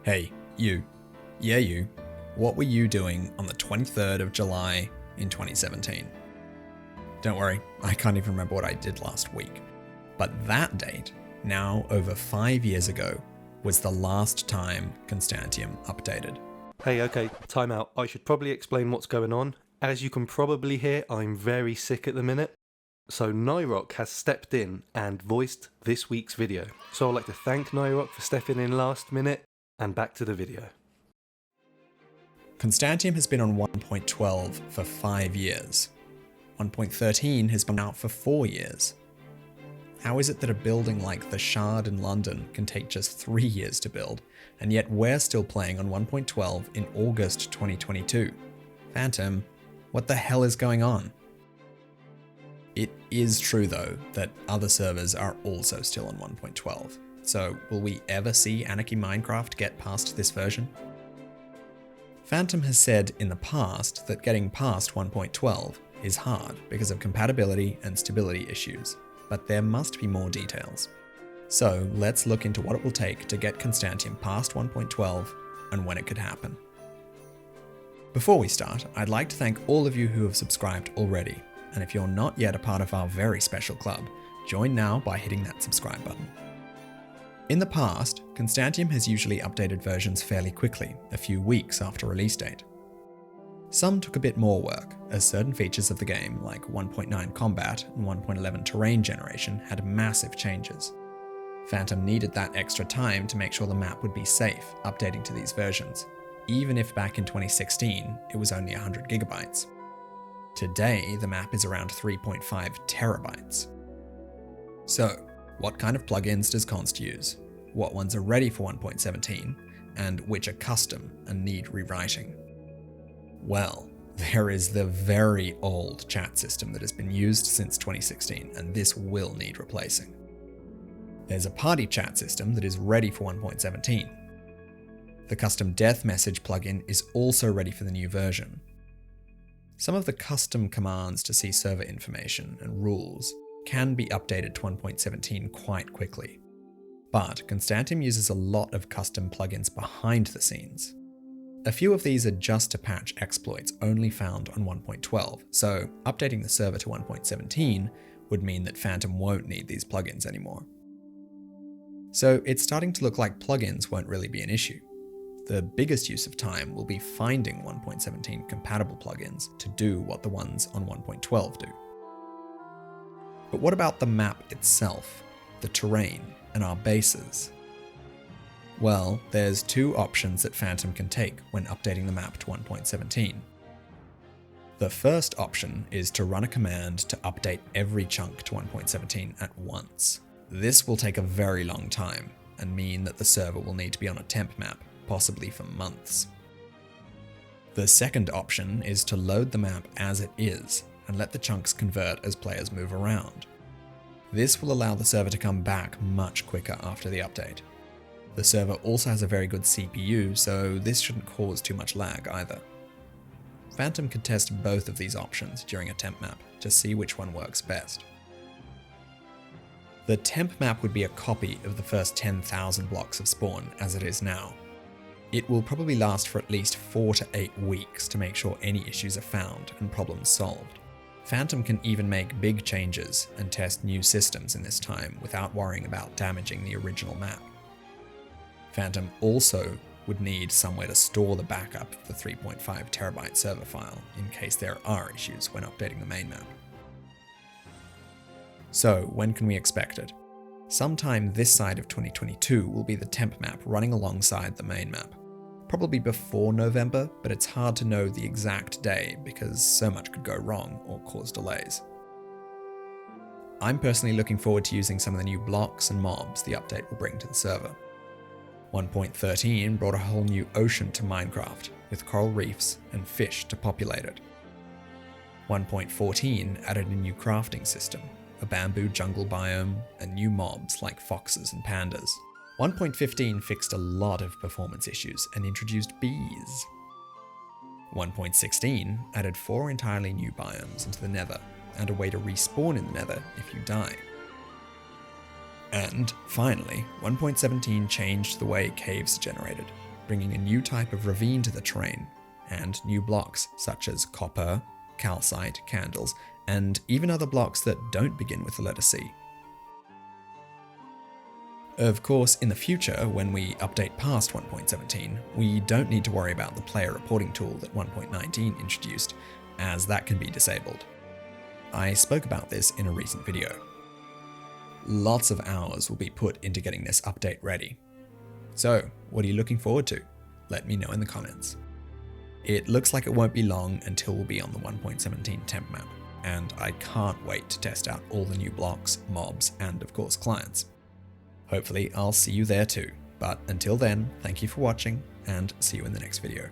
Hey, you. Yeah, you. What were you doing on the 23rd of July in 2017? Don't worry, I can't even remember what I did last week. But that date, now over 5 years ago, was the last time Constantiam updated. Hey, okay, time out. I should probably explain what's going on. As you can probably hear, I'm very sick at the minute. So Nyrock has stepped in and voiced this week's video. So I'd like to thank Nyrock for stepping in last minute, and back to the video. Constantiam has been on 1.12 for 5 years. 1.13 has been out for 4 years. How is it that a building like the Shard in London can take just 3 years to build, and yet we're still playing on 1.12 in August 2022? Phantom, what the hell is going on? It is true though that other servers are also still on 1.12, so will we ever see Anarchy Minecraft get past this version? Phantom has said in the past that getting past 1.12 is hard because of compatibility and stability issues, but there must be more details. So let's look into what it will take to get Constantiam past 1.12 and when it could happen. Before we start, I'd like to thank all of you who have subscribed already, and if you're not yet a part of our very special club, join now by hitting that subscribe button. In the past, Constantiam has usually updated versions fairly quickly, a few weeks after release date. Some took a bit more work, as certain features of the game, like 1.9 combat and 1.11 terrain generation, had massive changes. Phantom needed that extra time to make sure the map would be safe updating to these versions, even if back in 2016 it was only 100 gigabytes. Today, the map is around 3.5 terabytes. So, what kind of plugins does Const use? What ones are ready for 1.17, and which are custom and need rewriting? Well, there is the very old chat system that has been used since 2016, and this will need replacing. There's a party chat system that is ready for 1.17. The custom death message plugin is also ready for the new version. Some of the custom commands to see server information and rules can be updated to 1.17 quite quickly. But Constantiam uses a lot of custom plugins behind the scenes. A few of these are just to patch exploits only found on 1.12, so updating the server to 1.17 would mean that Phantom won't need these plugins anymore. So it's starting to look like plugins won't really be an issue. The biggest use of time will be finding 1.17 compatible plugins to do what the ones on 1.12 do. But what about the map itself, the terrain, and our bases? Well, there's two options that Phantom can take when updating the map to 1.17. The first option is to run a command to update every chunk to 1.17 at once. This will take a very long time and mean that the server will need to be on a temp map, possibly for months. The second option is to load the map as it is and let the chunks convert as players move around. This will allow the server to come back much quicker after the update. The server also has a very good CPU, so this shouldn't cause too much lag either. Phantom can test both of these options during a temp map to see which one works best. The temp map would be a copy of the first 10,000 blocks of spawn as it is now. It will probably last for at least 4 to 8 weeks to make sure any issues are found and problems solved. Phantom can even make big changes and test new systems in this time without worrying about damaging the original map. Phantom also would need somewhere to store the backup of the 3.5 terabyte server file in case there are issues when updating the main map. So when can we expect it? Sometime this side of 2022 will be the temp map running alongside the main map. Probably before November, but it's hard to know the exact day because so much could go wrong or cause delays. I'm personally looking forward to using some of the new blocks and mobs the update will bring to the server. 1.13 brought a whole new ocean to Minecraft, with coral reefs and fish to populate it. 1.14 added a new crafting system, a bamboo jungle biome, and new mobs like foxes and pandas. 1.15 fixed a lot of performance issues and introduced bees. 1.16 added 4 entirely new biomes into the Nether, and a way to respawn in the Nether if you die. And finally, 1.17 changed the way caves are generated. bringing a new type of ravine to the terrain, and new blocks such as copper, calcite, candles, and even other blocks that don't begin with the letter C. Of course, in the future, when we update past 1.17, we don't need to worry about the player reporting tool that 1.19 introduced, as that can be disabled. I spoke about this in a recent video. Lots of hours will be put into getting this update ready. So, what are you looking forward to? Let me know in the comments. It looks like it won't be long until we'll be on the 1.17 temp map, and I can't wait to test out all the new blocks, mobs, and of course clients. Hopefully I'll see you there too, but until then, thank you for watching, and see you in the next video.